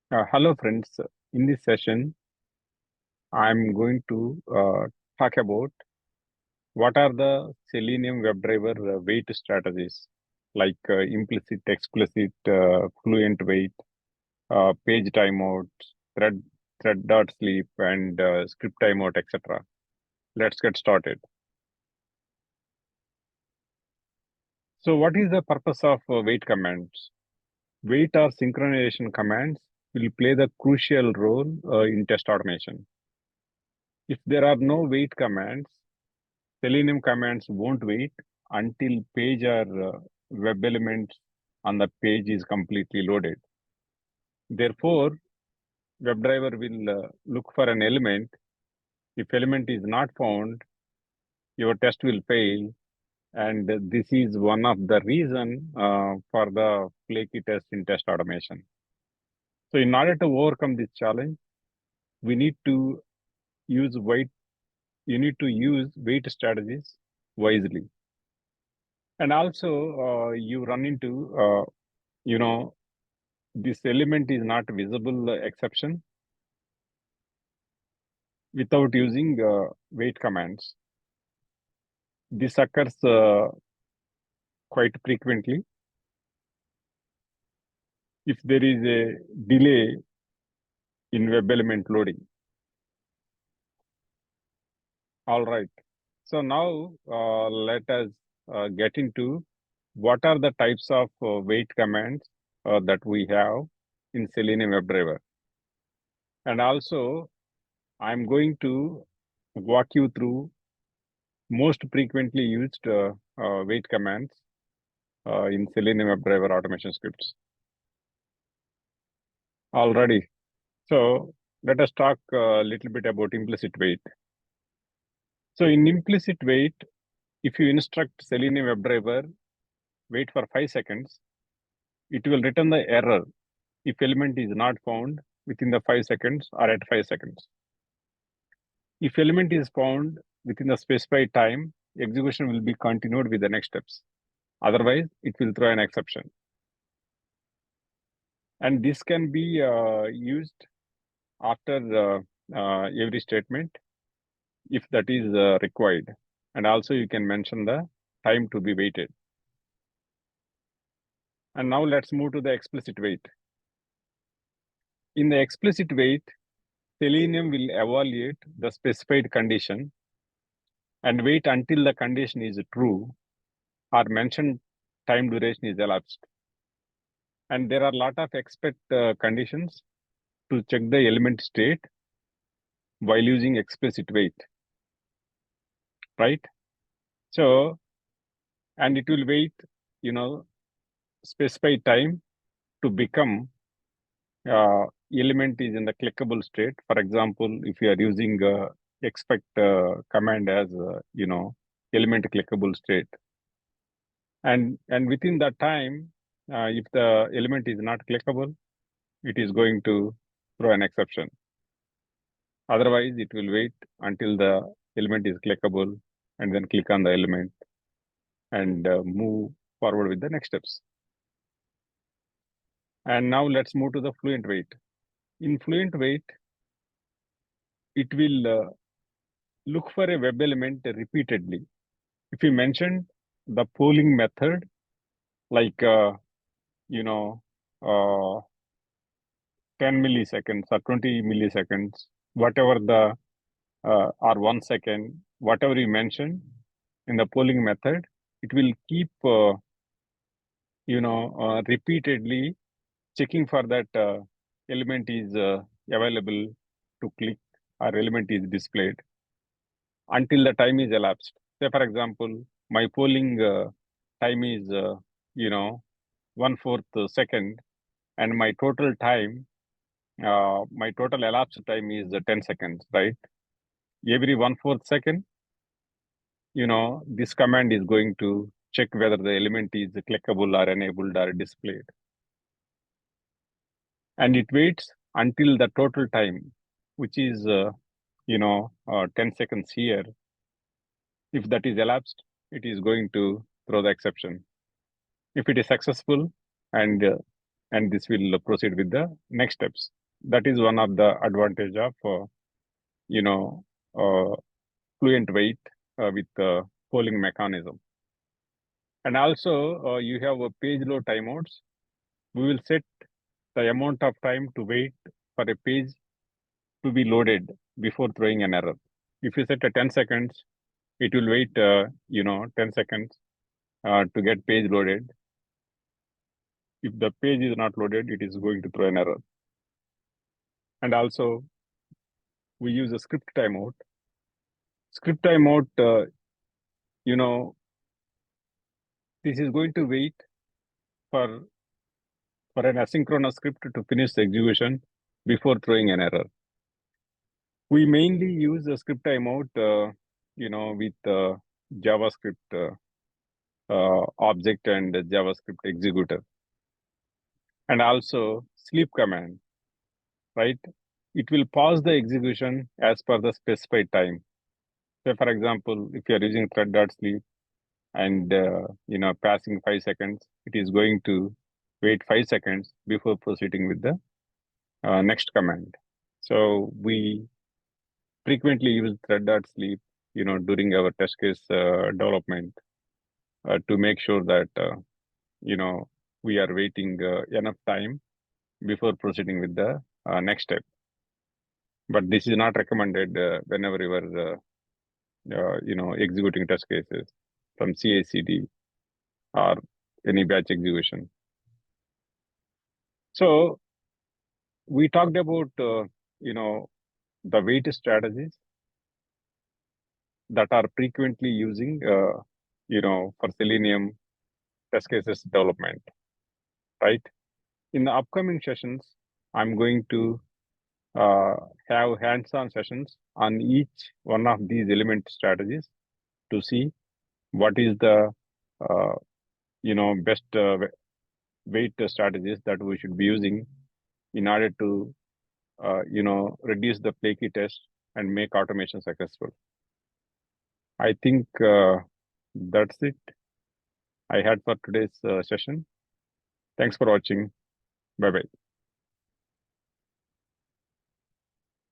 Hello, friends. In this session, I'm going to talk about what are the Selenium WebDriver wait strategies, like implicit, explicit, fluent wait, page timeout, thread.sleep, and script timeout, etc. Let's get started. So, what is the purpose of wait commands? Wait or synchronization commands will play the crucial role in test automation. If there are no wait commands, Selenium commands won't wait until page or web elements on the page is completely loaded. Therefore, WebDriver will look for an element. If element is not found, your test will fail. And this is one of the reason for the flaky test in test automation. So in order to overcome this challenge, we need to use wait. You need to use wait strategies wisely. And also, you run into, you know, this element is not visible exception without using wait commands. This occurs quite frequently if there is a delay in web element loading. All right. So now let us get into what are the types of wait commands that we have in Selenium WebDriver. And also, I'm going to walk you through most frequently used wait commands in Selenium WebDriver automation scripts. Already. So let us talk a little bit about implicit wait. So in implicit wait, if you instruct Selenium WebDriver wait for 5 seconds, it will return the error if element is not found within the 5 seconds or at 5 seconds. If element is found within the specified time, execution will be continued with the next steps. Otherwise, it will throw an exception. And this can be used after every statement if that is required. And also you can mention the time to be waited. And now let's move to the explicit wait. In the explicit wait, Selenium will evaluate the specified condition and wait until the condition is true or mentioned time duration is elapsed. And there are a lot of expect conditions to check the element state while using explicit wait, right? So, and it will wait, specified time to become element is in the clickable state. For example, if you are using expect command as, element clickable state. And within that time, if the element is not clickable, it is going to throw an exception. Otherwise, it will wait until the element is clickable and then click on the element and move forward with the next steps. And now let's move to the fluent wait. In fluent wait, it will look for a web element repeatedly. If you mention the polling method, like, uh, 10 milliseconds or 20 milliseconds, whatever the, or 1 second, whatever you mention in the polling method, it will keep, repeatedly checking for that element is available to click or element is displayed until the time is elapsed. Say, for example, my polling time is, 1/4 second, and my total time, my total elapsed time is 10 seconds, right? Every 1/4 second, this command is going to check whether the element is clickable or enabled or displayed. And it waits until the total time, which is, 10 seconds here. If that is elapsed, it is going to throw the exception. If it is successful and and this will proceed with the next steps. That is one of the advantage of you know uh, fluent wait with the polling mechanism. And also you have a page load timeouts. We will set the amount of time to wait for a page to be loaded before throwing an error. If you set a 10 seconds, it will wait 10 seconds to get page loaded. If the page is not loaded, it is going to throw an error. And also we use a script timeout. Script timeout, this is going to wait for an asynchronous script to finish the execution before throwing an error. We mainly use the script timeout, with JavaScript object and JavaScript executor, and also sleep command, right? It will pause the execution as per the specified time. So, for example, if you are using thread.sleep and passing 5 seconds, it is going to wait 5 seconds before proceeding with the next command. So we frequently use thread.sleep, during our test case development to make sure that we are waiting enough time before proceeding with the next step. But this is not recommended whenever you are executing test cases from CI/CD or any batch execution. So we talked about the wait strategies that are frequently using for Selenium test cases development, right? In the upcoming sessions, I'm going to have hands-on sessions on each one of these element strategies to see what is the best wait strategies that we should be using in order to reduce the flaky test and make automation successful. I think that's it I had for today's session. Thanks for watching. Bye bye.